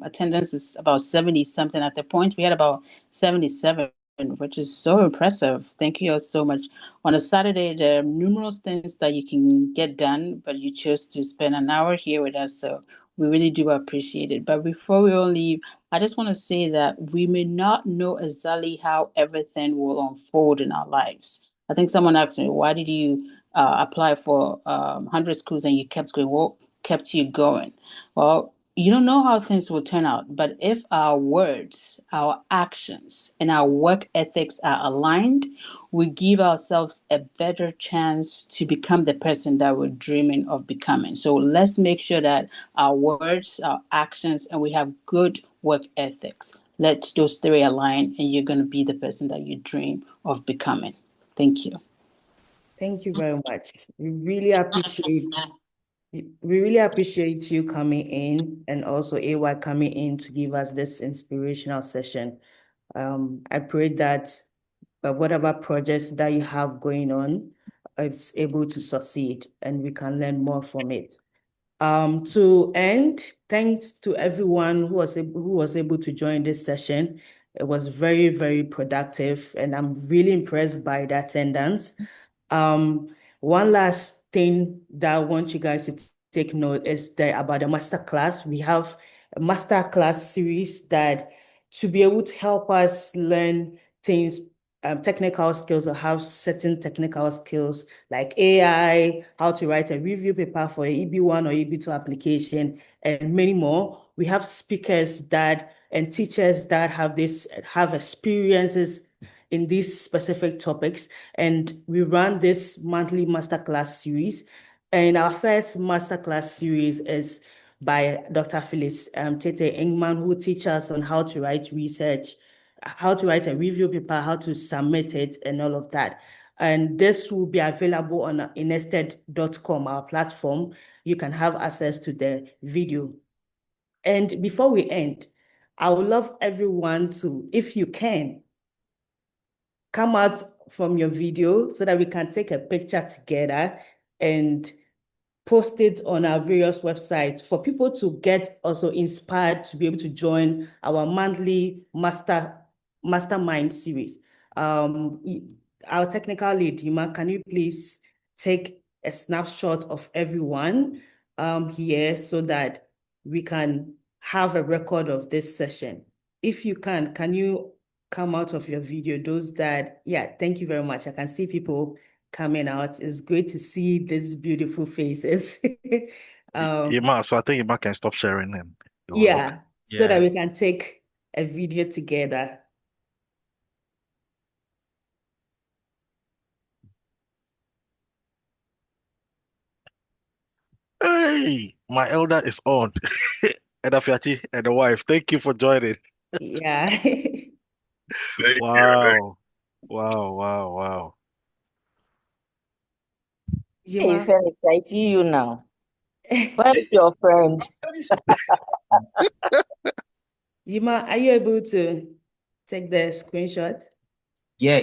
Attendance is about 70 something. At the point, we had about 77, which is so impressive. Thank you all so much. On a Saturday, there are numerous things that you can get done, but you chose to spend an hour here with us. So we really do appreciate it. But before we all leave, I just want to say that we may not know exactly how everything will unfold in our lives. I think someone asked me, why did you apply for 100 schools and you kept going? Well, kept you going? Well, you don't know how things will turn out, but if our words, our actions, and our work ethics are aligned, we give ourselves a better chance to become the person that we're dreaming of becoming. So let's make sure that our words, our actions, and we have good work ethics. Let those three align, and you're going to be the person that you dream of becoming. Thank you. Thank you very much. We really appreciate you coming in, and also AY coming in to give us this inspirational session. I pray that whatever projects that you have going on, it's able to succeed and we can learn more from it. To end, thanks to everyone who was able to join this session. It was very, very productive, and I'm really impressed by the attendance. One last thing that I want you guys to take note is about the masterclass. We have a masterclass series that to be able to help us learn things, technical skills, or have certain technical skills like AI, how to write a review paper for a EB1 or EB2 application, and many more. We have speakers and teachers that have experiences in these specific topics, and we run this monthly masterclass series. And our first masterclass series is by Dr. Phyllis Tete Ingman, who teaches us on how to write research, how to write a review paper, how to submit it, and all of that. And this will be available on inested.com, our platform. You can have access to the video. And before we end, I would love everyone to, if you can, come out from your video so that we can take a picture together and post it on our various websites for people to get also inspired to be able to join our monthly mastermind series. Our technical lead, Yuma, can you please take a snapshot of everyone here so that we can have a record of this session? If you can you come out of your video? Those that, yeah, thank you very much. I can see people coming out. It's great to see these beautiful faces. Ima, so I think Ima can stop sharing and it will look. Yeah, so that we can take a video together. Hey, my elder is on. And Afiati and the wife, thank you for joining. Yeah. Very Wow. Wow, wow, wow. Hey, Yuma, Felix, I see you now. Where's your friend? Yuma, are you able to take the screenshot? Yeah.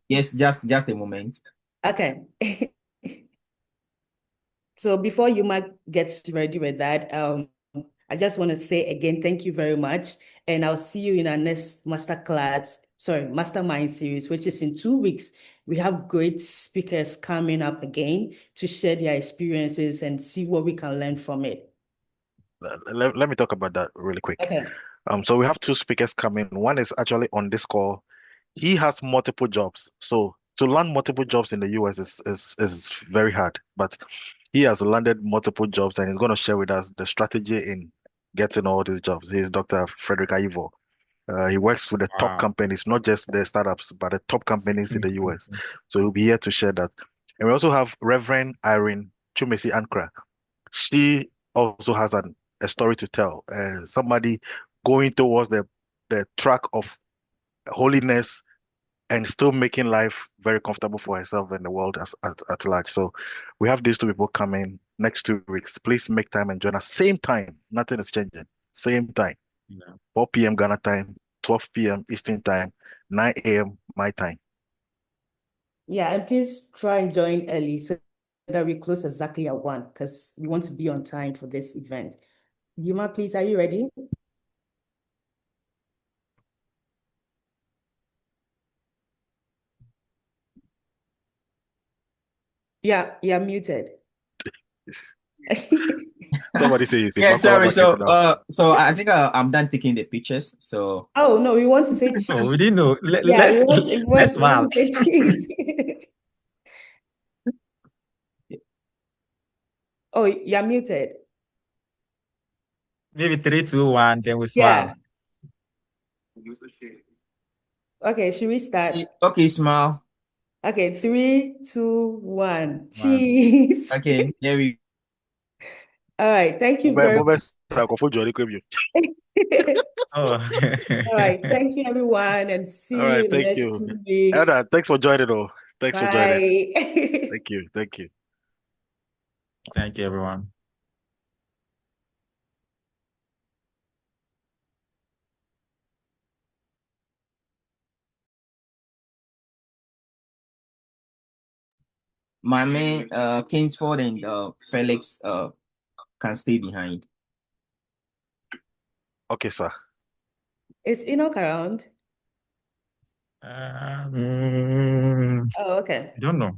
Yes, just a moment. Okay. So before Yuma gets ready with that, I just want to say again, thank you very much. And I'll see you in our next mastermind series, which is in 2 weeks. We have great speakers coming up again to share their experiences and see what we can learn from it. Let me talk about that really quick. Okay. So we have two speakers coming. One is actually on this call. He has multiple jobs. So to land multiple jobs in the US is very hard. But he has landed multiple jobs and he's going to share with us the strategy in getting all these jobs. He's Dr. Frederick Ivo. He works with the top Wow. companies, not just the startups, but the top companies in the US. So he'll be here to share that. And we also have Reverend Irene Chumesi Ankra. She also has a story to tell. Somebody going towards the track of holiness and still making life very comfortable for herself and the world at large. So we have these two people coming next 2 weeks. Please make time and join us. Same time. Nothing is changing. Same time. Yeah. 4 p.m. Ghana time, 12 p.m. Eastern time, 9 a.m. my time. Yeah, and please try and join early so that we close exactly at 1 because we want to be on time for this event. Yuma, please, are you ready? Yeah, you're muted. Somebody say it's Yeah, Marco sorry. Market now. So I think I'm done taking the pictures. So Oh no, we want to say Oh, cheese. we didn't know. Yeah, we Let's want smile. to say cheese. Oh, you're muted. Maybe 3, 2, 1, then we Yeah. smile. Okay, should we start? okay, smile. Okay, 3, 2, 1. 1. Cheese. Okay, there we All right, thank you very much. Oh. All right, thank you everyone, and see All you right, in the thank next you. 2 weeks. Elder, thanks for joining though. Thanks for joining. Bye. Thank you. Thank you. Thank you, everyone. my man Kingsford and Felix can stay behind. Okay, sir. Is Enoch around? I Oh, okay. don't know.